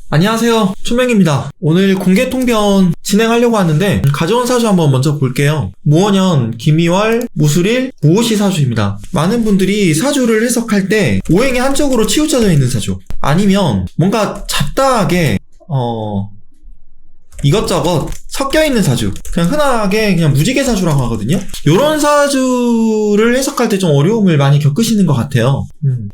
안녕하세요, 춘맹입니다. 오늘 공개 통변 진행하려고 하는데 가져온 사주 한번 먼저 볼게요. 무원년, 김이월, 무술일, 무오시 사주입니다. 많은 분들이 사주를 해석할 때 오행이 한쪽으로 치우쳐져 있는 사주, 아니면 뭔가 잡다하게 이것저것 섞여있는 사주, 그냥 흔하게 그냥 무지개 사주라고 하거든요. 요런 사주를 해석할 때 좀 어려움을 많이 겪으시는 것 같아요.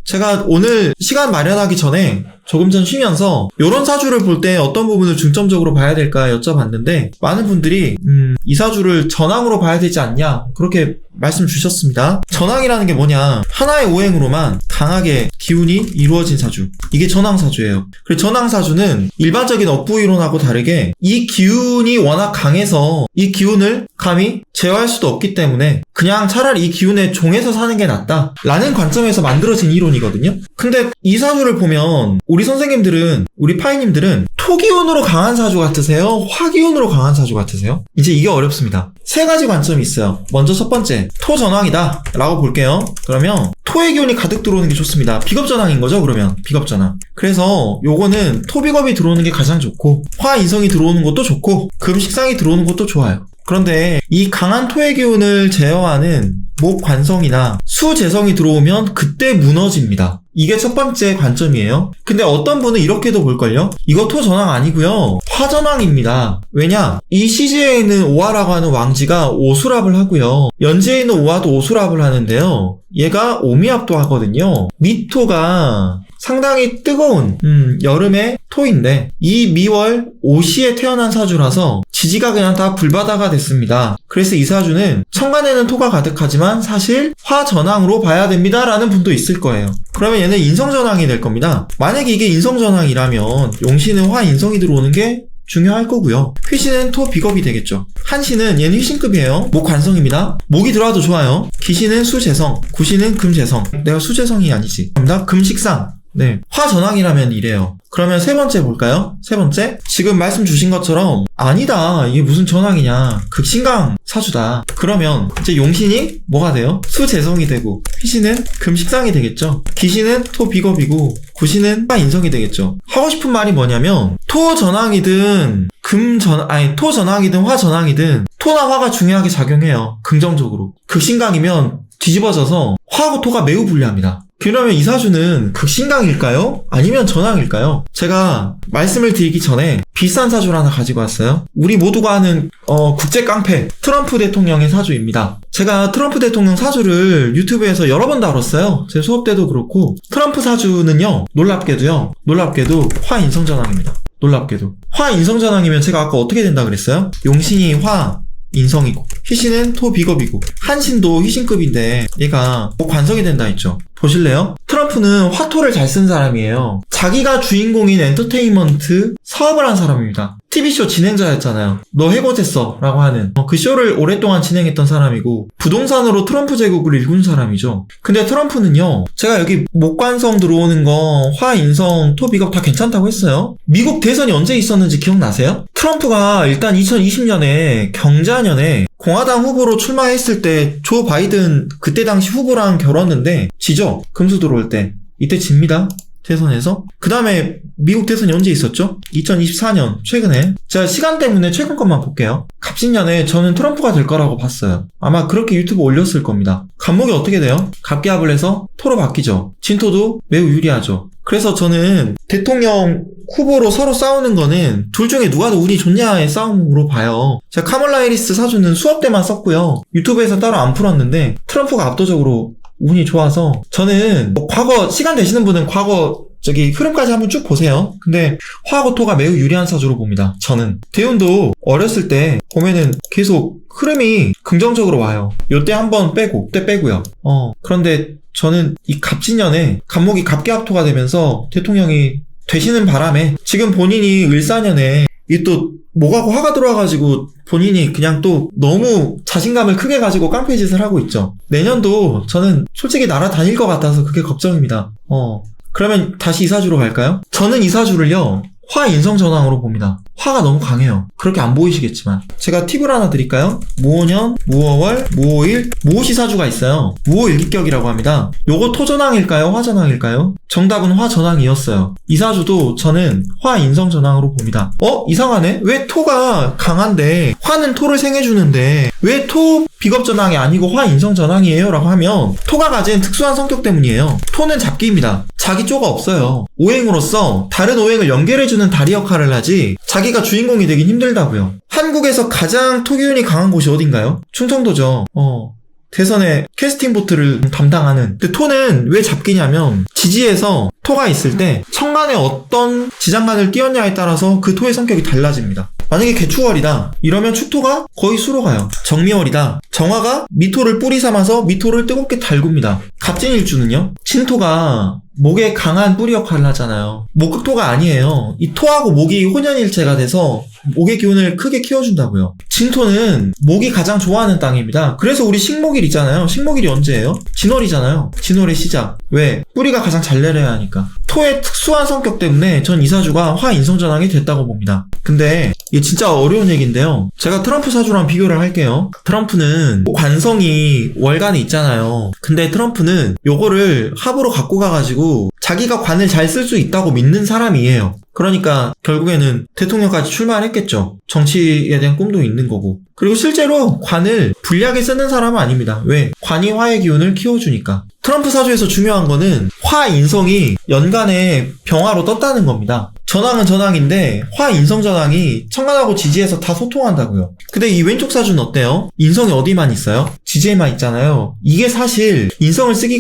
제가 오늘 시간 마련하기 전에 조금 전 쉬면서 요런 사주를 볼 때 어떤 부분을 중점적으로 봐야 될까 여쭤봤는데, 많은 분들이 이 사주를 전황으로 봐야 되지 않냐, 그렇게 말씀 주셨습니다. 전황이라는 게 뭐냐, 하나의 오행으로만 강하게 기운이 이루어진 사주, 이게 전황사주예요. 그리고 전황사주는 일반적인 업부이론하고 다르게 이 기운이 워낙 강해서 이 기운을 감히 제어할 수도 없기 때문에 그냥 차라리 이 기운에 종해서 사는 게 낫다 라는 관점에서 만들어진 이론이거든요. 근데 이 사주를 보면 우리 선생님들은, 우리 파이님들은 토기운으로 강한 사주 같으세요? 화기운으로 강한 사주 같으세요? 이제 이게 어렵습니다. 세 가지 관점이 있어요. 먼저 첫 번째, 토전황이다 라고 볼게요. 그러면 토의 기운이 가득 들어오는 게 좋습니다. 비겁전황인 거죠, 그러면. 비겁전황. 그래서 요거는 토비겁이 들어오는 게 가장 좋고, 화인성이 들어오는 것도 좋고, 금식상이 들어오는 것도 좋아요. 그런데 이 강한 토의 기운을 제어하는 목관성이나 수재성이 들어오면 그때 무너집니다. 이게 첫 번째 관점이에요. 근데 어떤 분은 이렇게도 볼걸요? 이거 토전황 아니고요, 화전황입니다. 왜냐? 이 시지에 있는 오화라고 하는 왕지가 오수랍을 하고요, 연지에 있는 오화도 오수랍을 하는데요, 얘가 오미합도 하거든요. 미토가 상당히 뜨거운 여름의 토인데, 이 미월 오시에 태어난 사주라서 지지가 그냥 다 불바다가 됐습니다. 그래서 이 사주는 천간에는 토가 가득하지만 사실 화전황으로 봐야 됩니다 라는 분도 있을 거예요. 그러면 얘는 인성전황이 될 겁니다. 만약에 이게 인성전황이라면 용신은 화인성이 들어오는 게 중요할 거고요. 휘신은 토 비겁이 되겠죠. 한신은 얘는 휘신급이에요. 목 관성입니다. 목이 들어와도 좋아요. 기신은 수재성, 구신은 금재성. 내가 수재성이 아니지. 금식상. 네, 화전황이라면 이래요. 그러면 세 번째 볼까요? 세 번째, 지금 말씀 주신 것처럼 아니다, 이게 무슨 전황이냐, 극신강 사주다. 그러면 이제 용신이 뭐가 돼요? 수재성이 되고, 휘신은 금식상이 되겠죠. 기신은 토비겁이고, 구신은 화인성이 되겠죠. 하고 싶은 말이 뭐냐면, 토전황이든 토전황이든 화전황이든 토나 화가 중요하게 작용해요. 긍정적으로. 극신강이면 뒤집어져서 화하고 토가 매우 불리합니다. 그러면 이 사주는 극신강일까요? 아니면 전황일까요? 제가 말씀을 드리기 전에 비싼 사주를 하나 가지고 왔어요. 우리 모두가 아는 국제 깡패 트럼프 대통령의 사주입니다. 제가 트럼프 대통령 사주를 유튜브에서 여러 번 다뤘어요. 제 수업 때도 그렇고, 트럼프 사주는요, 놀랍게도 화인성전황입니다. 놀랍게도 화인성전황이면 제가 아까 어떻게 된다 그랬어요? 용신이 화인성이고, 휘신은 토비겁이고, 한신도 휘신급인데 얘가 관성이 된다 했죠. 보실래요? 트럼프는 화토를 잘 쓴 사람이에요. 자기가 주인공인 엔터테인먼트 사업을 한 사람입니다. TV쇼 진행자였잖아요. 너 해고됐어 라고 하는 그 쇼를 오랫동안 진행했던 사람이고, 부동산으로 트럼프 제국을 일군 사람이죠. 근데 트럼프는요, 제가 여기 목관성 들어오는 거 화인성 토비겁 다 괜찮다고 했어요. 미국 대선이 언제 있었는지 기억나세요? 트럼프가 일단 2020년에 경자년에 공화당 후보로 출마했을 때 조 바이든 그때 당시 후보랑 겨뤘는데 지죠? 금수 들어올 때. 이때 집니다. 대선에서. 그 다음에 미국 대선이 언제 있었죠? 2024년 최근에. 제가 시간 때문에 최근 것만 볼게요. 갑신년에 저는 트럼프가 될 거라고 봤어요. 아마 그렇게 유튜브 올렸을 겁니다. 갑목이 어떻게 돼요? 갑기합을 해서 토로 바뀌죠. 진토도 매우 유리하죠. 그래서 저는 대통령 후보로 서로 싸우는 거는 둘 중에 누가 더 운이 좋냐의 싸움으로 봐요. 제가 카멀라 해리스 사주는 수업 때만 썼고요, 유튜브에서 따로 안 풀었는데 트럼프가 압도적으로 운이 좋아서, 저는 과거 시간 되시는 분은 과거 흐름까지 한번 쭉 보세요. 근데 화하고 토가 매우 유리한 사주로 봅니다. 저는 대운도 어렸을 때 보면은 계속 흐름이 긍정적으로 와요. 요때 한번 빼고 때 빼고요. 그런데 저는 이 갑진년에 갑목이 갑기합토가 되면서 대통령이 되시는 바람에 지금 본인이 을사년에 이 또 목하고 화가 들어와가지고 본인이 그냥 또 너무 자신감을 크게 가지고 깡패짓을 하고 있죠. 내년도 저는 솔직히 날아다닐 것 같아서 그게 걱정입니다. 그러면 다시 이 사주로 갈까요? 저는 이 사주를요, 화인성 전황으로 봅니다. 화가 너무 강해요. 그렇게 안 보이시겠지만. 제가 팁을 하나 드릴까요? 무오년, 무오월, 무오일, 무오시사주가 있어요. 무오일기격이라고 합니다. 요거 토전왕일까요? 화전왕일까요? 정답은 화전왕이었어요. 이 사주도 저는 화인성전왕으로 봅니다. 이상하네? 왜 토가 강한데 화는 토를 생해주는데 왜 토 비겁전왕이 아니고 화인성전왕이에요? 라고 하면 토가 가진 특수한 성격 때문이에요. 토는 잡기입니다. 자기 쪼가 없어요. 오행으로서 다른 오행을 연결해주는 다리 역할을 하지 자기가 주인공이 되긴 힘들다고요. 한국에서 가장 토기운이 강한 곳이 어딘가요? 충청도죠. 대선의 캐스팅 보트를 담당하는. 근데 토는 왜 잡기냐면 지지에서 토가 있을 때 천간에 어떤 지장간을 띄었냐에 따라서 그 토의 성격이 달라집니다. 만약에 개축월이다 이러면 축토가 거의 수로 가요. 정미월이다 정화가 미토를 뿌리 삼아서 미토를 뜨겁게 달굽니다. 갑진일주는요 진토가 목에 강한 뿌리 역할을 하잖아요. 목극토가 아니에요. 이 토하고 목이 혼연일체가 돼서 목의 기운을 크게 키워준다고요. 진토는 목이 가장 좋아하는 땅입니다. 그래서 우리 식목일 있잖아요. 식목일이 언제예요? 진월이잖아요. 진월의 시작. 왜? 뿌리가 가장 잘 내려야 하니까. 토의 특수한 성격 때문에 전 이 사주가 화인성전왕이 됐다고 봅니다. 근데 이게 진짜 어려운 얘기인데요. 제가 트럼프 사주랑 비교를 할게요. 트럼프는 관성이 월간에 있잖아요. 근데 트럼프는 요거를 합으로 갖고 가가지고 자기가 관을 잘 쓸 수 있다고 믿는 사람이에요. 그러니까 결국에는 대통령까지 출마를 했겠죠. 정치에 대한 꿈도 있는 거고. 그리고 실제로 관을 불리하게 쓰는 사람은 아닙니다. 왜? 관이 화의 기운을 키워주니까. 트럼프 사주에서 중요한 거는 화인성이 연간에 병화로 떴다는 겁니다. 전왕은 전왕인데 화인성전왕이 천간하고 지지에서 다 소통한다고요. 근데 이 왼쪽 사주는 어때요? 인성이 어디만 있어요? 지지에만 있잖아요. 이게 사실 인성을 쓰기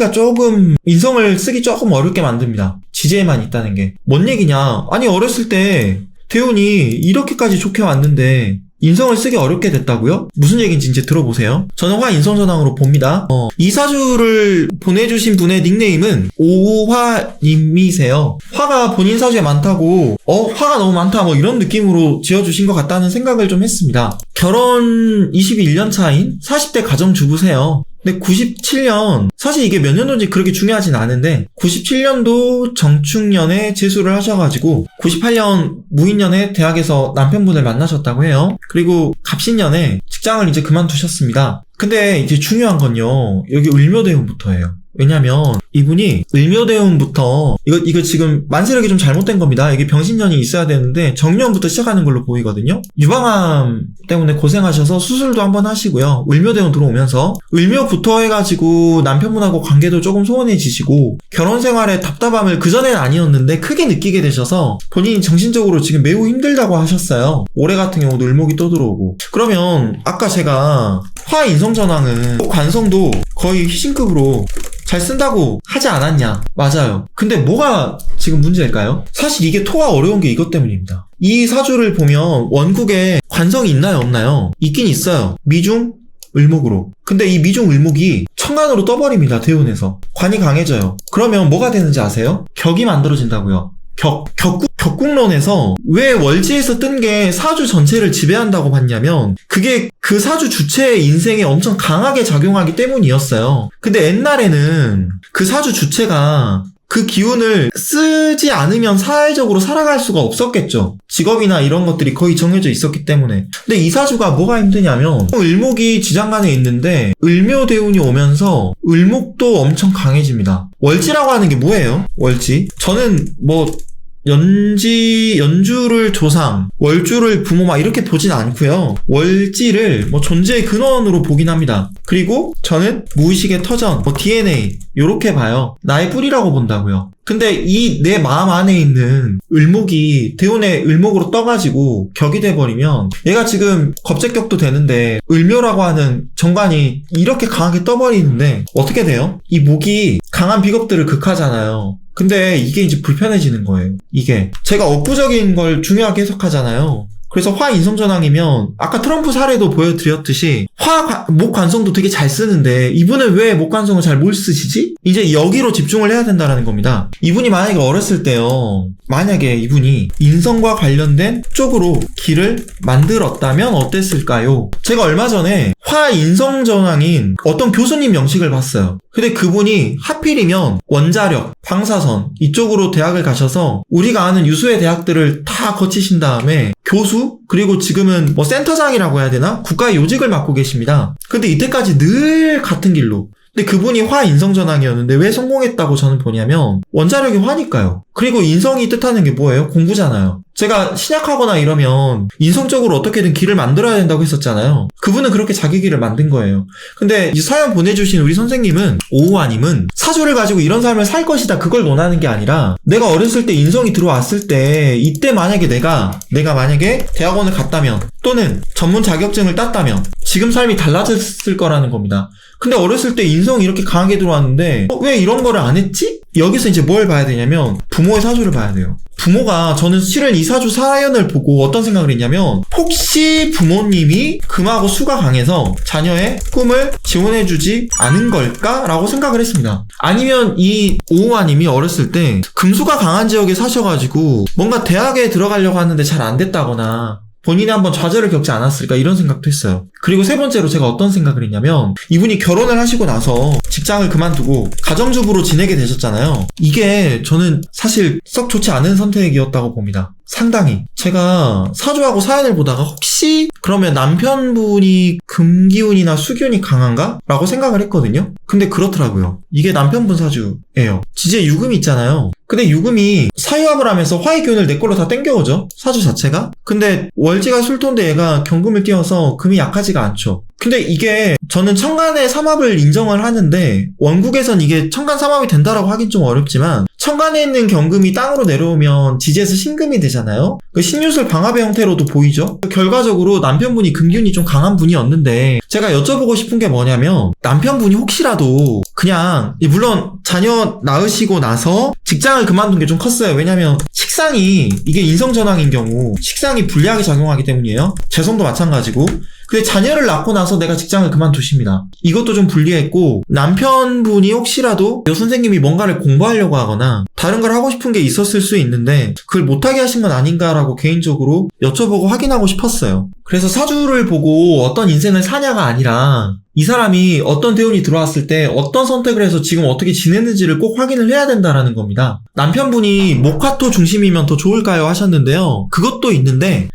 조금 어렵게 만듭니다. 지지에만 있다는 게. 뭔 얘기냐? 아니 어렸을 때 대운이 이렇게까지 좋게 왔는데 인성을 쓰기 어렵게 됐다고요? 무슨 얘기인지 이제 들어보세요. 저는 화인성전왕으로 봅니다. 이 사주를 보내주신 분의 닉네임은 오화님이세요. 화가 본인 사주에 많다고 화가 너무 많다 뭐 이런 느낌으로 지어주신 것 같다는 생각을 좀 했습니다. 결혼 21년 차인 40대 가정주부세요. 근데 97년, 사실 이게 몇 년도인지 그렇게 중요하진 않은데 97년도 정축년에 재수를 하셔가지고 98년 무인년에 대학에서 남편분을 만나셨다고 해요. 그리고 갑신년에 직장을 이제 그만두셨습니다. 근데 이제 중요한 건요, 여기 을묘대운부터예요. 왜냐면 이분이 을묘대운부터 이거 지금 만세력이 좀 잘못된 겁니다. 이게 병신년이 있어야 되는데 정년부터 시작하는 걸로 보이거든요. 유방암 때문에 고생하셔서 수술도 한번 하시고요. 을묘대운 들어오면서 을묘부터 해가지고 남편분하고 관계도 조금 소원해지시고 결혼 생활에 답답함을 그전에는 아니었는데 크게 느끼게 되셔서 본인이 정신적으로 지금 매우 힘들다고 하셨어요. 올해 같은 경우도 을목이 또 들어오고. 그러면 아까 제가 화인성전왕은 관성도 거의 희신급으로 잘 쓴다고 하지 않았냐? 맞아요. 근데 뭐가 지금 문제일까요? 사실 이게 토가 어려운 게 이것 때문입니다. 이 사주를 보면 원국에 관성이 있나요? 없나요? 있긴 있어요. 미중, 을목으로. 근데 이 미중, 을목이 천간으로 떠버립니다. 대운에서. 관이 강해져요. 그러면 뭐가 되는지 아세요? 격이 만들어진다고요. 격국론에서 왜 월지에서 뜬 게 사주 전체를 지배한다고 봤냐면 그게 그 사주 주체의 인생에 엄청 강하게 작용하기 때문이었어요. 근데 옛날에는 그 사주 주체가 그 기운을 쓰지 않으면 사회적으로 살아갈 수가 없었겠죠. 직업이나 이런 것들이 거의 정해져 있었기 때문에. 근데 이 사주가 뭐가 힘드냐면 을목이 지장간에 있는데 을묘대운이 오면서 을목도 엄청 강해집니다. 월지라고 하는 게 뭐예요? 월지. 저는 연주를 조상, 월주를 부모 막 이렇게 보진 않고요. 월지를 존재의 근원으로 보긴 합니다. 그리고 저는 무의식의 터전, DNA 요렇게 봐요. 나의 뿌리라고 본다고요. 근데 이 내 마음 안에 있는 을목이 대운에 을목으로 떠가지고 격이 돼버리면 얘가 지금 겁재격도 되는데 을묘라고 하는 정관이 이렇게 강하게 떠버리는데 어떻게 돼요? 이 목이 강한 비겁들을 극하잖아요. 근데 이게 이제 불편해지는 거예요. 이게 제가 업부적인 걸 중요하게 해석하잖아요. 그래서 화인성전왕이면 아까 트럼프 사례도 보여드렸듯이 목관성도 되게 잘 쓰는데 이분은 왜 목관성을 잘 못 쓰시지? 이제 여기로 집중을 해야 된다는 겁니다. 이분이 만약에 어렸을 때요, 만약에 이분이 인성과 관련된 쪽으로 길을 만들었다면 어땠을까요? 제가 얼마 전에 화인성전왕인 어떤 교수님 명식을 봤어요. 근데 그분이 하필이면 원자력, 방사선 이쪽으로 대학을 가셔서 우리가 아는 유수의 대학들을 다 거치신 다음에 교수, 그리고 지금은 뭐 센터장이라고 해야 되나? 국가의 요직을 맡고 계십니다. 근데 이때까지 늘 같은 길로. 근데 그분이 화 인성전왕이었는데 왜 성공했다고 저는 보냐면 원자력이 화니까요. 그리고 인성이 뜻하는 게 뭐예요? 공부잖아요. 제가 신약하거나 이러면 인성적으로 어떻게든 길을 만들어야 된다고 했었잖아요. 그분은 그렇게 자기 길을 만든 거예요. 근데 이 사연 보내주신 우리 선생님은, 오우아님은 사주를 가지고 이런 삶을 살 것이다 그걸 논하는 게 아니라, 내가 어렸을 때 인성이 들어왔을 때 이때 만약에 내가 만약에 대학원을 갔다면 또는 전문 자격증을 땄다면 지금 삶이 달라졌을 거라는 겁니다. 근데 어렸을 때 인성이 이렇게 강하게 들어왔는데 왜 이런 거를 안 했지? 여기서 이제 뭘 봐야 되냐면 부모의 사주를 봐야 돼요. 부모가, 저는 실은 이 사주 사연을 보고 어떤 생각을 했냐면, 혹시 부모님이 금하고 수가 강해서 자녀의 꿈을 지원해주지 않은 걸까라고 생각을 했습니다. 아니면 이 오우아님이 어렸을 때 금수가 강한 지역에 사셔가지고 뭔가 대학에 들어가려고 하는데 잘 안 됐다거나 본인이 한번 좌절을 겪지 않았을까 이런 생각도 했어요. 그리고 세 번째로 제가 어떤 생각을 했냐면, 이분이 결혼을 하시고 나서 직장을 그만두고 가정주부로 지내게 되셨잖아요. 이게 저는 사실 썩 좋지 않은 선택이었다고 봅니다. 상당히. 제가 사주하고 사연을 보다가 혹시 그러면 남편분이 금기운이나 수기운이 강한가? 라고 생각을 했거든요. 근데 그렇더라고요. 이게 남편분 사주예요. 지지에 유금이 있잖아요. 근데 유금이 사유합을 하면서 화의 기운을 내 걸로 다 땡겨오죠. 사주 자체가. 근데 월지가 술토인데 얘가 경금을 띄워서 금이 약하지가 않죠. 근데 이게 저는 천간의 삼합을 인정을 하는데, 원국에선 이게 천간 삼합이 된다라고 하긴 좀 어렵지만, 천간에 있는 경금이 땅으로 내려오면 지지에서 신금이 되잖아요. 그 신유술 방합의 형태로도 보이죠. 결과적으로 남편분이 금기운이 좀 강한 분이었는데, 제가 여쭤보고 싶은 게 뭐냐면, 남편분이 혹시라도 그냥, 물론 자녀 낳으시고 나서 직장을 그만둔 게 좀 컸어요. 왜냐면 식상이, 이게 인성전왕인 경우 식상이 불리하게 작용하기 때문이에요. 재성도 마찬가지고. 근데 자녀를 낳고 나서 내가 직장을 그만두십니다. 이것도 좀 불리했고, 남편분이 혹시라도 여 선생님이 뭔가를 공부하려고 하거나 다른 걸 하고 싶은 게 있었을 수 있는데 그걸 못하게 하신 건 아닌가라고 개인적으로 여쭤보고 확인하고 싶었어요. 그래서 사주를 보고 어떤 인생을 사냐가 아니라, 이 사람이 어떤 대운이 들어왔을 때 어떤 선택을 해서 지금 어떻게 지냈는지를 꼭 확인을 해야 된다라는 겁니다. 남편분이 목화토 중심이면 더 좋을까요? 하셨는데요. 그것도 있는데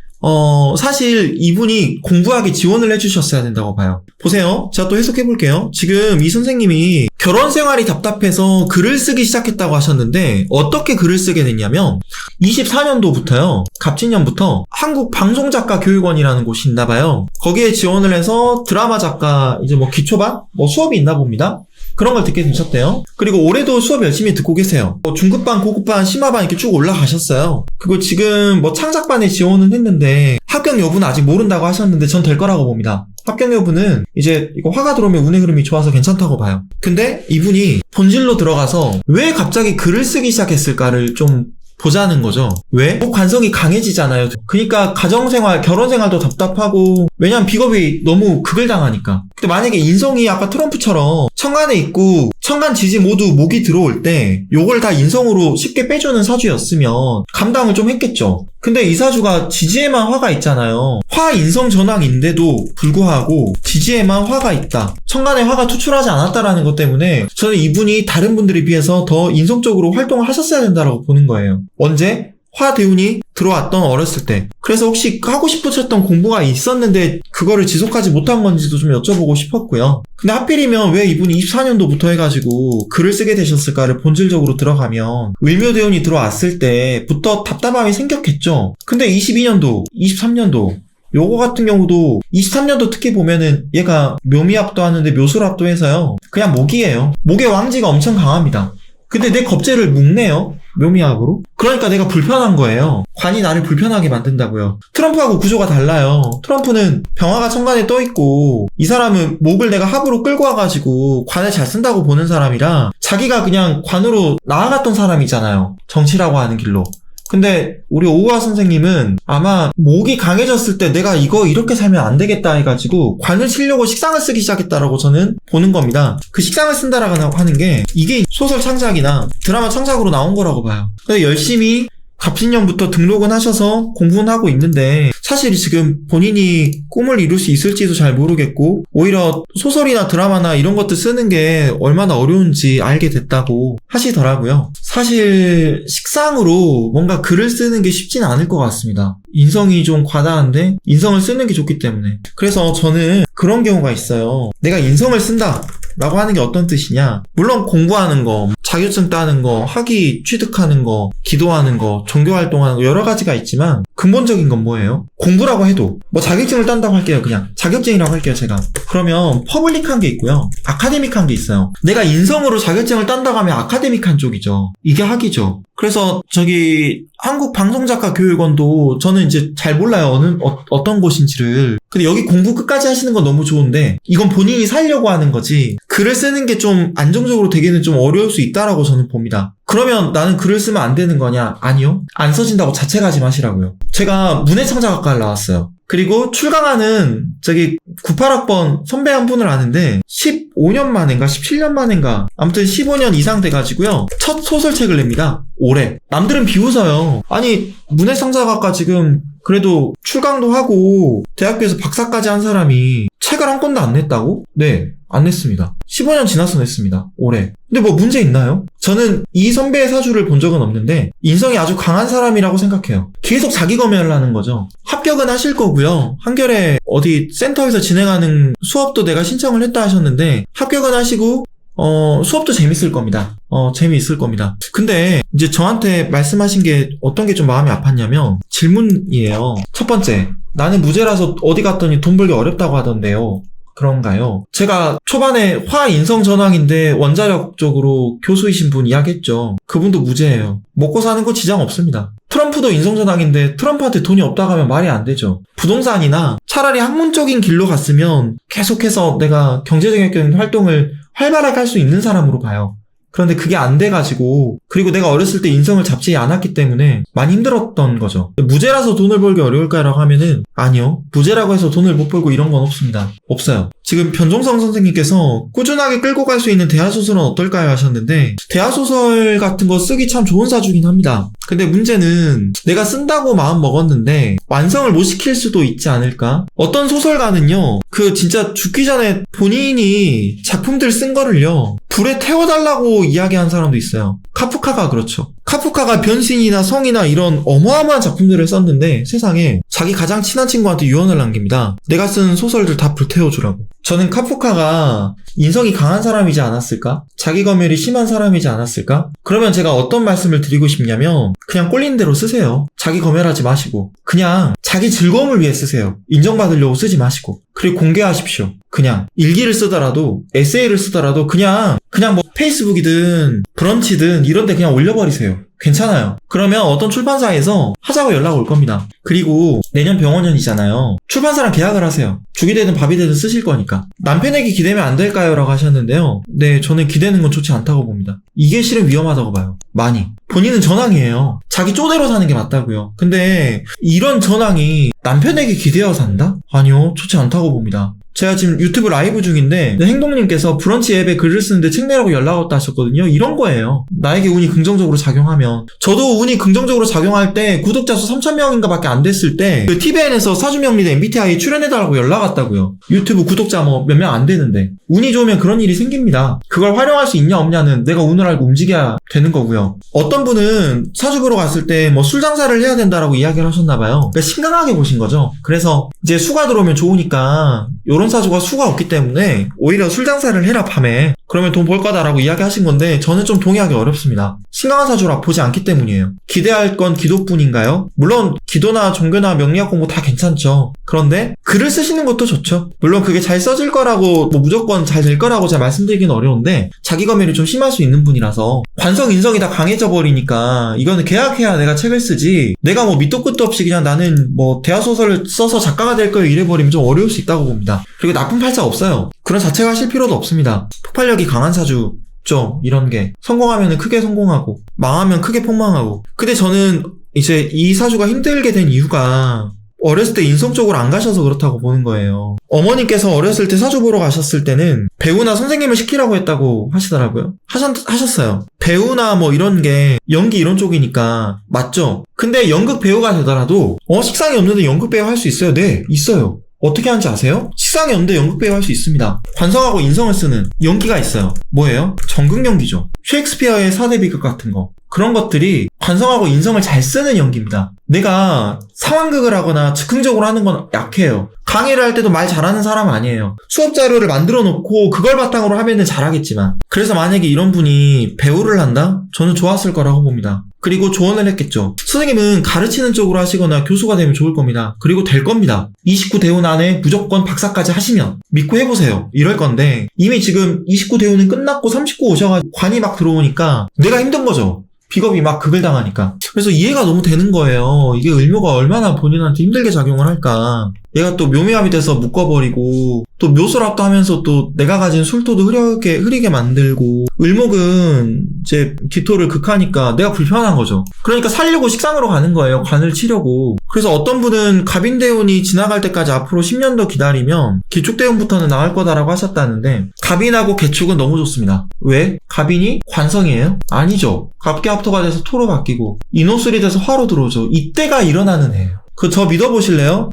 사실 이분이 공부하게 지원을 해주셨어야 된다고 봐요. 보세요. 제가 또 해석해볼게요. 지금 이 선생님이 결혼 생활이 답답해서 글을 쓰기 시작했다고 하셨는데, 어떻게 글을 쓰게 됐냐면 24년도부터요. 갑진년부터 한국방송작가교육원이라는 곳이 있나봐요. 거기에 지원을 해서 드라마 작가 이제 뭐 기초반? 뭐 수업이 있나 봅니다. 그런 걸 듣게 되셨대요. 그리고 올해도 수업 열심히 듣고 계세요. 중급반, 고급반, 심화반 이렇게 쭉 올라가셨어요. 그리고 지금 뭐 창작반에 지원은 했는데 합격 여부는 아직 모른다고 하셨는데 전 될 거라고 봅니다. 합격 여부는 이제 이거 화가 들어오면 운의 흐름이 좋아서 괜찮다고 봐요. 근데 이분이 본질로 들어가서 왜 갑자기 글을 쓰기 시작했을까를 좀 보자는 거죠. 왜? 관성이 강해지잖아요. 그러니까 가정생활, 결혼생활도 답답하고, 왜냐면 비겁이 너무 극을 당하니까. 근데 만약에 인성이 아까 트럼프처럼 천간에 있고 천간 지지 모두 목이 들어올 때 요걸 다 인성으로 쉽게 빼주는 사주였으면 감당을 좀 했겠죠. 근데 이 사주가 지지에만 화가 있잖아요. 화 인성 전황인데도 불구하고 지지에만 화가 있다. 천간에 화가 투출하지 않았다라는 것 때문에 저는 이분이 다른 분들에 비해서 더 인성적으로 활동을 하셨어야 된다라고 보는 거예요. 언제? 화 대운이 들어왔던 어렸을 때. 그래서 혹시 하고 싶으셨던 공부가 있었는데 그거를 지속하지 못한 건지도 좀 여쭤보고 싶었고요. 근데 하필이면 왜 이분이 24년도부터 해가지고 글을 쓰게 되셨을까를 본질적으로 들어가면 을묘 대운이 들어왔을 때부터 답답함이 생겼겠죠. 근데 22년도, 23년도 요거 같은 경우도 23년도 특히 보면은 얘가 묘미합도 하는데 묘술합도 해서요. 그냥 목이에요. 목의 왕지가 엄청 강합니다. 근데 내 겁재를 묶네요. 묘미합으로. 그러니까 내가 불편한 거예요. 관이 나를 불편하게 만든다고요. 트럼프하고 구조가 달라요. 트럼프는 병화가 천간에 떠있고 이 사람은 목을 내가 합으로 끌고 와가지고 관을 잘 쓴다고 보는 사람이라 자기가 그냥 관으로 나아갔던 사람이잖아요. 정치라고 하는 길로. 근데 우리 오우아 선생님은 아마 목이 강해졌을 때 내가 이거 이렇게 살면 안 되겠다 해가지고 관을 치려고 식상을 쓰기 시작했다라고 저는 보는 겁니다. 그 식상을 쓴다라고 하는 게 이게 소설 창작이나 드라마 창작으로 나온 거라고 봐요. 그래서 열심히 갑진년부터 등록은 하셔서 공부는 하고 있는데 사실 지금 본인이 꿈을 이룰 수 있을지도 잘 모르겠고 오히려 소설이나 드라마나 이런 것들 쓰는 게 얼마나 어려운지 알게 됐다고 하시더라고요. 사실 식상으로 뭔가 글을 쓰는 게 쉽지는 않을 것 같습니다. 인성이 좀 과다한데 인성을 쓰는 게 좋기 때문에. 그래서 저는 그런 경우가 있어요. 내가 인성을 쓴다 라고 하는 게 어떤 뜻이냐? 물론 공부하는 거, 자격증 따는 거, 학위 취득하는 거, 기도하는 거, 종교활동하는 거 여러 가지가 있지만 근본적인 건 뭐예요? 공부라고 해도 뭐 자격증을 딴다고 할게요. 그냥 자격증이라고 할게요. 제가. 그러면 퍼블릭한 게 있고요. 아카데믹한 게 있어요. 내가 인성으로 자격증을 딴다고 하면 아카데믹한 쪽이죠. 이게 학위죠. 그래서 한국방송작가교육원도 저는 이제 잘 몰라요. 어떤 곳인지를. 근데 여기 공부 끝까지 하시는 건 너무 좋은데 이건 본인이 살려고 하는 거지 글을 쓰는 게 좀 안정적으로 되기는 좀 어려울 수 있다라고 저는 봅니다. 그러면 나는 글을 쓰면 안 되는 거냐? 아니요. 안 써진다고 자책하지 마시라고요. 제가 문해창작학과를 나왔어요. 그리고 출강하는 98학번 선배 한 분을 아는데 15년 만인가 17년 만인가 아무튼 15년 이상 돼가지고요. 첫 소설책을 냅니다. 올해. 남들은 비웃어요. 아니 문해창작학과 지금 그래도 출강도 하고 대학교에서 박사까지 한 사람이 책을 한 권도 안 냈다고? 네, 안 냈습니다. 15년 지나서 냈습니다. 올해. 근데 뭐 문제 있나요? 저는 이 선배의 사주를 본 적은 없는데 인성이 아주 강한 사람이라고 생각해요. 계속 자기 검열을 하는 거죠. 합격은 하실 거고요. 한겨레 어디 센터에서 진행하는 수업도 내가 신청을 했다 하셨는데 합격은 하시고 수업도 재밌을 겁니다. 재미있을 겁니다. 근데 이제 저한테 말씀하신 게 어떤 게 좀 마음이 아팠냐면 질문이에요. 첫 번째, 나는 무죄라서 어디 갔더니 돈 벌기 어렵다고 하던데요. 그런가요? 제가 초반에 화인성 전왕인데 원자력 쪽으로 교수이신 분 이야기했죠. 그분도 무죄예요. 먹고 사는 거 지장 없습니다. 트럼프도 인성전왕인데 트럼프한테 돈이 없다고 하면 말이 안 되죠. 부동산이나 차라리 학문적인 길로 갔으면 계속해서 내가 경제적인 활동을 활발하게 할 수 있는 사람으로 봐요. 그런데 그게 안 돼가지고 그리고 내가 어렸을 때 인성을 잡지 않았기 때문에 많이 힘들었던 거죠. 무죄라서 돈을 벌기 어려울까라고 하면은 아니요. 무죄라고 해서 돈을 못 벌고 이런 건 없습니다. 없어요. 지금 변종성 선생님께서 꾸준하게 끌고 갈 수 있는 대하소설은 어떨까요 하셨는데 대하소설 같은 거 쓰기 참 좋은 사주긴 합니다. 근데 문제는 내가 쓴다고 마음 먹었는데 완성을 못 시킬 수도 있지 않을까? 어떤 소설가는요 진짜 죽기 전에 본인이 작품들 쓴 거를요 불에 태워달라고 이야기한 사람도 있어요. 카프카가 그렇죠. 카프카가 변신이나 성이나 이런 어마어마한 작품들을 썼는데 세상에 자기 가장 친한 친구한테 유언을 남깁니다. 내가 쓴 소설들 다 불태워주라고. 저는 카프카가 인성이 강한 사람이지 않았을까? 자기 검열이 심한 사람이지 않았을까? 그러면 제가 어떤 말씀을 드리고 싶냐면 그냥 꼴린 대로 쓰세요. 자기 검열하지 마시고 그냥 자기 즐거움을 위해 쓰세요. 인정받으려고 쓰지 마시고 그리고 공개하십시오. 그냥 일기를 쓰더라도 에세이를 쓰더라도 그냥 뭐 페이스북이든 브런치든 이런 데 그냥 올려버리세요. 괜찮아요. 그러면 어떤 출판사에서 하자고 연락 올 겁니다. 그리고 내년 병원년이잖아요. 출판사랑 계약을 하세요. 죽이 되든 밥이 되든 쓰실 거니까. 남편에게 기대면 안 될까요? 라고 하셨는데요. 네, 저는 기대는 건 좋지 않다고 봅니다. 이게 실은 위험하다고 봐요. 많이. 본인은 전황이에요. 자기 쪼대로 사는 게 맞다고요. 근데 이런 전황이 남편에게 기대어 산다? 아니요, 좋지 않다고 봅니다. 제가 지금 유튜브 라이브 중인데 행동님께서 브런치 앱에 글을 쓰는데 책 내라고 연락 왔다 하셨거든요. 이런 거예요. 나에게 운이 긍정적으로 작용하면. 저도 운이 긍정적으로 작용할 때 구독자 수 3,000명인가 밖에 안 됐을 때 TVN에서 사주명리대 MBTI 출연해달라고 연락 왔다고요. 유튜브 구독자 몇 명 안 되는데. 운이 좋으면 그런 일이 생깁니다. 그걸 활용할 수 있냐 없냐는 내가 운을 알고 움직여야 되는 거고요. 어떤 분은 사주 보러 갔을 때 술 장사를 해야 된다라고 이야기를 하셨나봐요. 그러니까 심각하게 보신 거죠. 그래서 이제 수가 들어오면 좋으니까 요런 사주가 수가 없기 때문에 오히려 술 장사를 해라 밤에. 그러면 돈 벌 거다라고 이야기하신 건데 저는 좀 동의하기 어렵습니다. 심각한 사주라 보지 않기 때문이에요. 기대할 건 기도뿐인가요? 물론 기도나 종교나 명리학 공부 다 괜찮죠. 그런데 글을 쓰시는 것도 좋죠. 물론 그게 잘 써질 거라고 무조건 잘 될 거라고 제가 말씀드리기는 어려운데 자기 검열이 좀 심할 수 있는 분이라서 관성 인성이 다 강해져 버리니까 이거는 계약해야 내가 책을 쓰지 내가 밑도 끝도 없이 그냥 나는 대하소설을 써서 작가가 될 거예요 이래버리면 좀 어려울 수 있다고 봅니다. 그리고 나쁜 팔자 없어요. 그런 자책하실 필요도 없습니다. 폭발력이 강한 사주죠. 이런 게 성공하면 크게 성공하고 망하면 크게 폭망하고. 근데 저는 이제 이 사주가 힘들게 된 이유가 어렸을 때 인성 쪽으로 안 가셔서 그렇다고 보는 거예요. 어머님께서 어렸을 때 사주 보러 가셨을 때는 배우나 선생님을 시키라고 했다고 하시더라고요. 하셨어요. 배우나 뭐 이런 게 연기 이런 쪽이니까 맞죠? 근데 연극 배우가 되더라도 식상이 없는데 연극 배우 할 수 있어요? 네, 있어요. 어떻게 하는지 아세요? 식상이 없는데 연극 배우 할 수 있습니다. 관성하고 인성을 쓰는 연기가 있어요. 뭐예요? 전극 연기죠. 셰익스피어의 4대 비극 같은 거. 그런 것들이 관성하고 인성을 잘 쓰는 연기입니다. 내가 상황극을 하거나 즉흥적으로 하는 건 약해요. 강의를 할 때도 말 잘하는 사람 아니에요. 수업 자료를 만들어 놓고 그걸 바탕으로 하면은 잘하겠지만. 그래서 만약에 이런 분이 배우를 한다? 저는 좋았을 거라고 봅니다. 그리고 조언을 했겠죠. 선생님은 가르치는 쪽으로 하시거나 교수가 되면 좋을 겁니다. 그리고 될 겁니다. 29대운 안에 무조건 박사까지 하시면 믿고 해보세요. 이럴 건데 이미 지금 29대운은 끝났고 39 오셔가지고 관이 막 들어오니까 내가 힘든 거죠. 비겁이 막 극을 당하니까. 그래서 이해가 너무 되는 거예요. 이게 을묘가 얼마나 본인한테 힘들게 작용을 할까. 얘가 또 묘미합이 돼서 묶어버리고 또 묘소랍도 하면서 또 내가 가진 술토도 흐리게 만들고 을목은 이제 기토를 극하니까 내가 불편한 거죠. 그러니까 살려고 식상으로 가는 거예요. 관을 치려고. 그래서 어떤 분은 갑인대운이 지나갈 때까지 앞으로 10년 더 기다리면 기축대운부터는 나을 거다라고 하셨다는데 갑인하고 개축은 너무 좋습니다. 왜? 갑인이 관성이에요? 아니죠. 갑개합토가 돼서 토로 바뀌고 인호술이 돼서 화로 들어오죠. 이때가 일어나는 해예요. 저 믿어보실래요?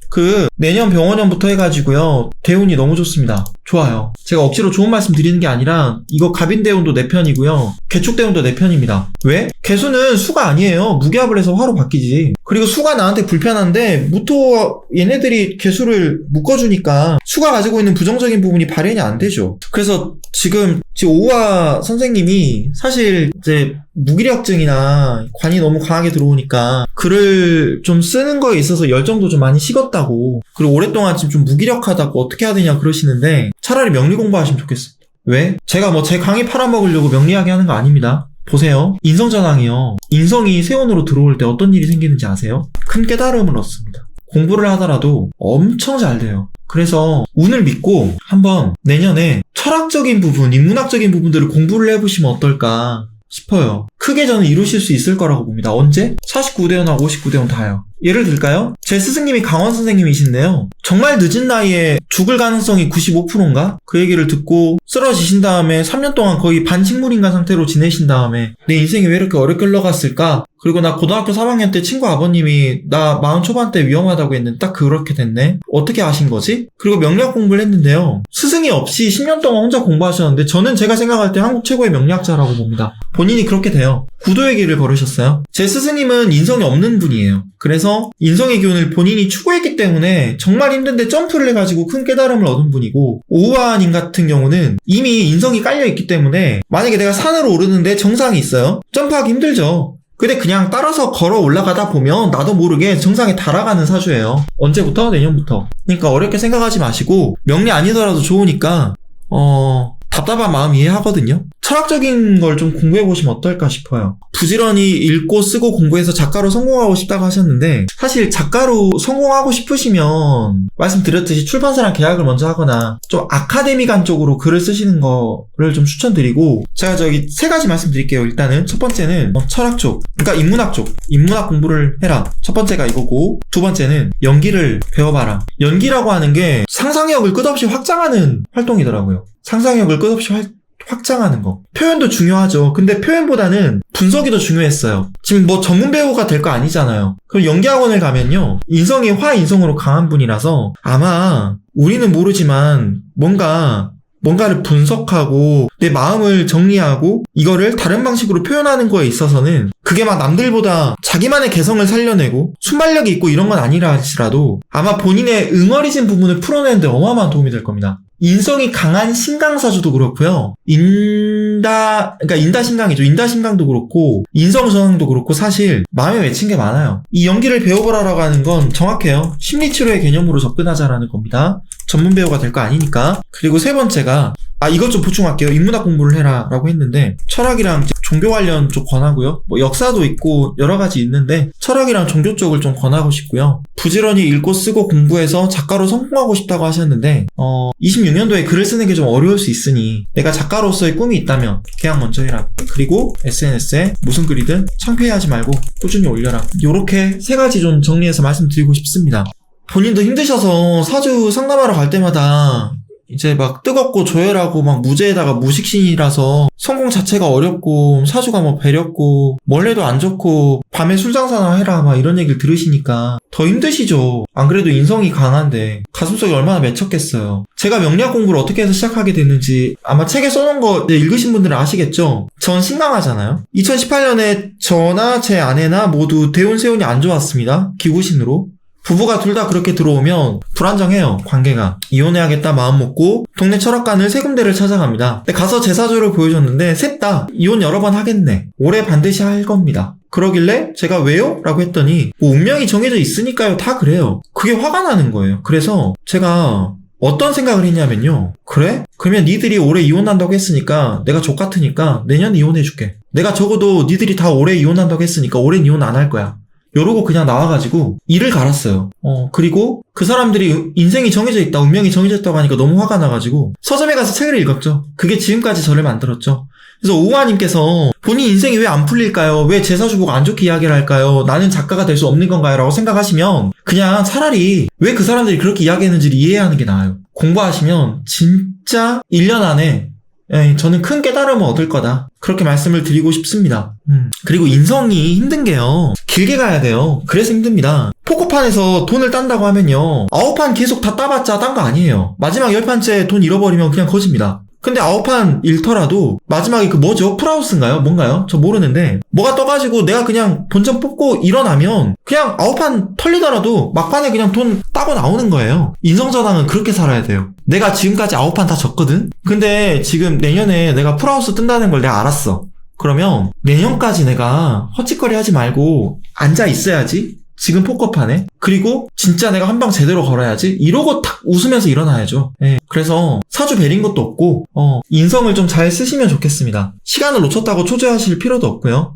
내년 병원년부터 해가지고요. 대운이 너무 좋습니다. 좋아요. 제가 억지로 좋은 말씀 드리는 게 아니라 이거 갑인대운도 내 편이고요. 개축대운도 내 편입니다. 왜? 개수는 수가 아니에요. 무기합을 해서 화로 바뀌지. 그리고 수가 나한테 불편한데 무토 얘네들이 개수를 묶어주니까 수가 가지고 있는 부정적인 부분이 발현이 안 되죠. 그래서 지금 오우아 선생님이 사실 이제 무기력증이나 관이 너무 강하게 들어오니까 글을 좀 쓰는 거에 있어서 열정도 좀 많이 식었다고, 그리고 오랫동안 지금 좀 무기력하다고 어떻게 해야 되냐 그러시는데 차라리 명리 공부하시면 좋겠습니다. 왜? 제가 제 강의 팔아먹으려고 명리하게 하는 거 아닙니다. 보세요. 인성전황이요. 인성이 세운으로 들어올 때 어떤 일이 생기는지 아세요? 큰 깨달음을 얻습니다. 공부를 하더라도 엄청 잘 돼요. 그래서 운을 믿고 한번 내년에 철학적인 부분, 인문학적인 부분들을 공부를 해보시면 어떨까 싶어요. 크게 저는 이루실 수 있을 거라고 봅니다. 언제? 49대원하고 59대원 다요. 예를 들까요? 제 스승님이 강원 선생님이신데요. 정말 늦은 나이에 죽을 가능성이 95%인가? 그 얘기를 듣고 쓰러지신 다음에 3년 동안 거의 반식물인간 상태로 지내신 다음에 내 인생이 왜 이렇게 어렵게 흘러갔을까? 그리고 나 고등학교 3학년 때 친구 아버님이 나 40 초반 때 위험하다고 했는데 딱 그렇게 됐네? 어떻게 아신 거지? 그리고 명리학 공부를 했는데요. 스승이 없이 10년 동안 혼자 공부하셨는데 저는 제가 생각할 때 한국 최고의 명리학자라고 봅니다. 본인이 그렇게 돼요. 구도의 길을 걸으셨어요. 제 스승님은 인성이 없는 분이에요. 그래서 인성의 기운을 본인이 추구했기 때문에 정말 힘든데 점프를 해가지고 큰 깨달음을 얻은 분이고, 오우아님 같은 경우는 이미 인성이 깔려있기 때문에 만약에 내가 산으로 오르는데 정상이 있어요. 점프하기 힘들죠. 근데 그냥 따라서 걸어 올라가다 보면 나도 모르게 정상에 달아가는 사주예요. 언제부터? 내년부터. 그러니까 어렵게 생각하지 마시고 명리 아니더라도 좋으니까 답답한 마음 이해하거든요. 철학적인 걸 좀 공부해보시면 어떨까 싶어요. 부지런히 읽고 쓰고 공부해서 작가로 성공하고 싶다고 하셨는데, 사실 작가로 성공하고 싶으시면 말씀드렸듯이 출판사랑 계약을 먼저 하거나 좀 아카데미관 쪽으로 글을 쓰시는 거를 좀 추천드리고, 제가 저기 3가지 말씀드릴게요. 일단은 첫 번째는 철학 쪽, 그러니까 인문학 쪽, 인문학 공부를 해라. 첫 번째가 이거고, 두 번째는 연기를 배워봐라. 연기라고 하는 게 상상력을 끝없이 확장하는 활동이더라고요. 상상력을 끝없이 확장하는 거. 표현도 중요하죠. 근데 표현보다는 분석이 더 중요했어요. 지금 전문 배우가 될 거 아니잖아요. 그럼 연기학원을 가면요, 인성이 화인성으로 강한 분이라서 아마 우리는 모르지만 뭔가를 분석하고 내 마음을 정리하고 이거를 다른 방식으로 표현하는 거에 있어서는 그게 막 남들보다 자기만의 개성을 살려내고 순발력이 있고 이런 건 아니라 할지라도 아마 본인의 응어리진 부분을 풀어내는데 어마어마한 도움이 될 겁니다. 인성이 강한 신강사주도 그렇고요. 그러니까 인다신강이죠. 인다신강도 그렇고 인성전황도 그렇고 사실 마음에 맺힌 게 많아요. 이 연기를 배워보라라고 하는 건 정확해요. 심리치료의 개념으로 접근하자라는 겁니다. 전문 배우가 될 거 아니니까. 그리고 세 번째가 이것 좀 보충할게요. 인문학 공부를 해라 라고 했는데, 철학이랑 종교 관련 쪽 권하고요. 역사도 있고 여러 가지 있는데 철학이랑 종교 쪽을 좀 권하고 싶고요. 부지런히 읽고 쓰고 공부해서 작가로 성공하고 싶다고 하셨는데 26년도에 글을 쓰는 게 좀 어려울 수 있으니 내가 작가로서의 꿈이 있다면 계약 먼저 해라. 그리고 SNS에 무슨 글이든 창피해하지 말고 꾸준히 올려라. 요렇게 3가지 좀 정리해서 말씀드리고 싶습니다. 본인도 힘드셔서 사주 상담하러 갈 때마다 이제 막 뜨겁고 조열하고 막 무죄에다가 무식신이라서 성공 자체가 어렵고 사주가 뭐 배렸고 뭘 해도 안 좋고 밤에 술 장사나 해라 막 이런 얘기를 들으시니까 더 힘드시죠. 안 그래도 인성이 강한데 가슴속이 얼마나 맺혔겠어요. 제가 명리학 공부를 어떻게 해서 시작하게 됐는지 아마 책에 써놓은 거 읽으신 분들은 아시겠죠? 전 신강하잖아요. 2018년에 저나 제 아내나 모두 대운 세운이 안 좋았습니다. 기구신으로. 부부가 둘 다 그렇게 들어오면 불안정해요, 관계가. 이혼해야겠다 마음 먹고 동네 철학관을 세 군데를 찾아갑니다. 근데 가서 제 사주를 보여줬는데 셋 다 이혼 여러 번 하겠네. 올해 반드시 할 겁니다. 그러길래 제가 왜요? 라고 했더니 뭐 운명이 정해져 있으니까요. 다 그래요. 그게 화가 나는 거예요. 그래서 제가 어떤 생각을 했냐면요. 그래? 그러면 니들이 올해 이혼한다고 했으니까 내가 족같으니까 내년 이혼해줄게. 내가 적어도 니들이 다 올해 이혼한다고 했으니까 올해는 이혼 안 할 거야. 요러고 그냥 나와가지고 일을 갈았어요. 그리고 그 사람들이 인생이 정해져 있다, 운명이 정해져 있다고 하니까 너무 화가 나가지고 서점에 가서 책을 읽었죠. 그게 지금까지 저를 만들었죠. 그래서 오우아님께서 본인 인생이 왜 안 풀릴까요? 왜 제 사주 보고 안 좋게 이야기를 할까요? 나는 작가가 될 수 없는 건가요? 라고 생각하시면 그냥 차라리 왜 그 사람들이 그렇게 이야기했는지를 이해하는 게 나아요. 공부하시면 진짜 1년 안에 저는 큰 깨달음을 얻을 거다. 그렇게 말씀을 드리고 싶습니다. 그리고 인성이 힘든 게요. 길게 가야 돼요. 그래서 힘듭니다. 포커판에서 돈을 딴다고 하면요. 9판 계속 다 따봤자 딴 거 아니에요. 마지막 10판째 돈 잃어버리면 그냥 거짓입니다. 근데 9판 잃더라도 마지막에 그 뭐죠? 풀하우스인가요? 뭔가요? 저 모르는데 뭐가 떠가지고 내가 그냥 본전 뽑고 일어나면 그냥 9판 털리더라도 막판에 그냥 돈 따고 나오는 거예요. 인성전황은 그렇게 살아야 돼요. 내가 지금까지 9판 다 졌거든? 근데 지금 내년에 내가 풀하우스 뜬다는 걸 내가 알았어. 그러면 내년까지 내가 헛짓거리 하지 말고 앉아 있어야지. 지금 포커판에. 그리고 진짜 내가 한 방 제대로 걸어야지. 이러고 탁 웃으면서 일어나야죠. 그래서 사주 베린 것도 없고 인성을 좀 잘 쓰시면 좋겠습니다. 시간을 놓쳤다고 초조하실 필요도 없고요.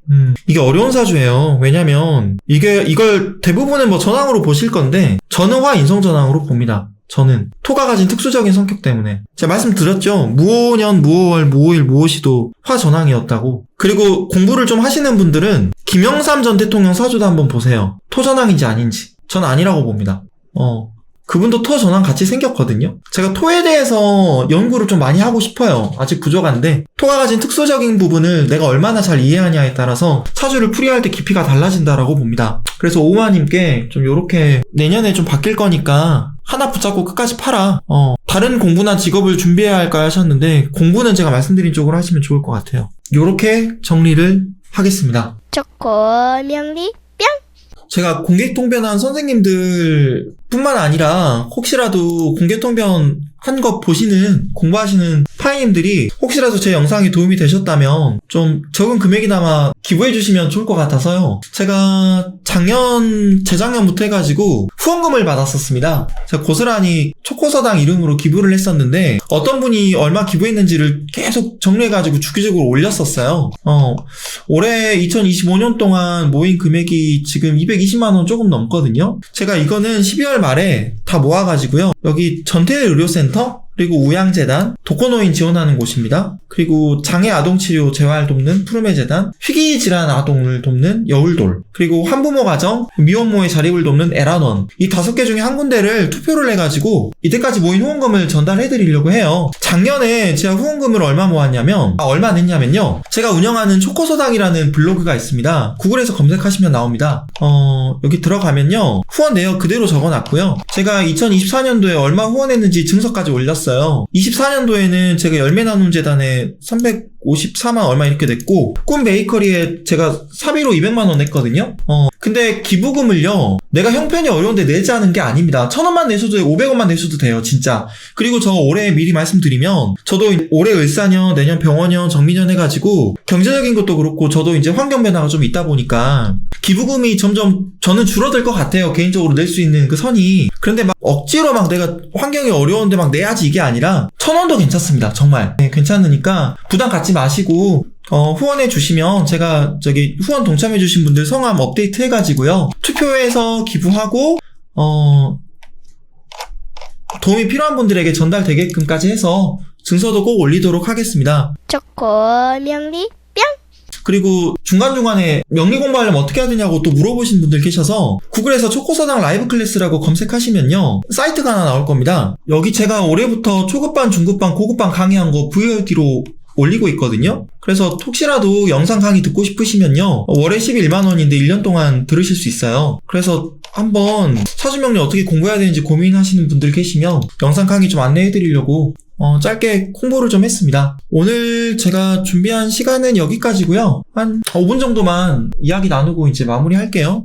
이게 어려운 사주예요. 왜냐면 이걸 대부분은 뭐 전황으로 보실 건데 저는 화 인성 전황으로 봅니다. 저는 토가 가진 특수적인 성격 때문에 제가 말씀드렸죠. 무오년, 무오월, 무오일, 무오시도 화 전황이었다고. 그리고 공부를 좀 하시는 분들은 김영삼 전 대통령 사주도 한번 보세요. 토 전황인지 아닌지. 전 아니라고 봅니다. 그분도 토 전황 같이 생겼거든요. 제가 토에 대해서 연구를 좀 많이 하고 싶어요. 아직 부족한데 토가 가진 특수적인 부분을 내가 얼마나 잘 이해하냐에 따라서 사주를 풀이할 때 깊이가 달라진다라고 봅니다. 그래서 오마님께 좀 요렇게 내년에 좀 바뀔 거니까 하나 붙잡고 끝까지 팔아. 다른 공부나 직업을 준비해야 할까 하셨는데 공부는 제가 말씀드린 쪽으로 하시면 좋을 것 같아요. 요렇게 정리를 하겠습니다. 초코 명리 뿅! 제가 공개통변한 선생님들 뿐만 아니라 혹시라도 공개통변 한 거 보시는 공부하시는 파이님들이 혹시라도 제 영상이 도움이 되셨다면 좀 적은 금액이나마 기부해 주시면 좋을 것 같아서요. 제가 재작년부터 해가지고 후원금을 받았었습니다. 제가 고스란히 초코서당 이름으로 기부를 했었는데 어떤 분이 얼마 기부했는지를 계속 정리해가지고 주기적으로 올렸었어요. 올해 2025년 동안 모인 금액이 지금 220만원 조금 넘거든요. 제가 이거는 12월 말에 다 모아가지고요. 여기 전태일 의료센터 그리고 우양재단, 독거노인 지원하는 곳입니다. 그리고 장애 아동치료 재활 돕는 푸르메 재단, 희귀질환 아동을 돕는 여울돌, 그리고 한부모 가정, 미혼모의 자립을 돕는 에란원. 이 5개 중에 한 군데를 투표를 해가지고 이때까지 모인 후원금을 전달해드리려고 해요. 작년에 제가 후원금을 얼마 모았냐면, 얼마 냈냐면요. 제가 운영하는 초코서당이라는 블로그가 있습니다. 구글에서 검색하시면 나옵니다. 여기 들어가면요. 후원 내역 그대로 적어놨고요. 제가 2024년도에 얼마 후원했는지 증서까지 올렸어요. 24년도에는 제가 열매나눔재단에 354만 얼마 이렇게 냈고 꿈 베이커리에 제가 사비로 200만원 냈거든요. 근데 기부금을요 내가 형편이 어려운데 내자는 게 아닙니다. 1,000원만 내셔도 돼요. 500원만 내셔도 돼요. 진짜. 그리고 저 올해 미리 말씀드리면 저도 올해 을사년, 내년 병원년, 정미년 해가지고 경제적인 것도 그렇고 저도 이제 환경 변화가 좀 있다 보니까 기부금이 점점 저는 줄어들 것 같아요. 개인적으로 낼 수 있는 그 선이. 그런데 막 억지로 막 내가 환경이 어려운데 막 내야지 이게 아니라 1,000원도 괜찮습니다. 정말. 괜찮으니까 부담 갖지 마시고 후원해 주시면 제가 후원 동참해 주신 분들 성함 업데이트 해가지고요. 투표해서 기부하고 도움이 필요한 분들에게 전달되게끔까지 해서 증서도 꼭 올리도록 하겠습니다. 초코 명리 뿅! 그리고 중간중간에 명리 공부하려면 어떻게 해야 되냐고 또 물어보신 분들 계셔서 구글에서 초코서당 라이브 클래스라고 검색하시면요 사이트가 하나 나올 겁니다. 여기 제가 올해부터 초급반, 중급반, 고급반 강의한 거 VOD로 올리고 있거든요. 그래서 혹시라도 영상 강의 듣고 싶으시면요 월에 11만원인데 1년 동안 들으실 수 있어요. 그래서 한번 사주명리 어떻게 공부해야 되는지 고민하시는 분들 계시면 영상 강의 좀 안내해드리려고 짧게 홍보를 좀 했습니다. 오늘 제가 준비한 시간은 여기까지고요. 한 5분 정도만 이야기 나누고 이제 마무리할게요.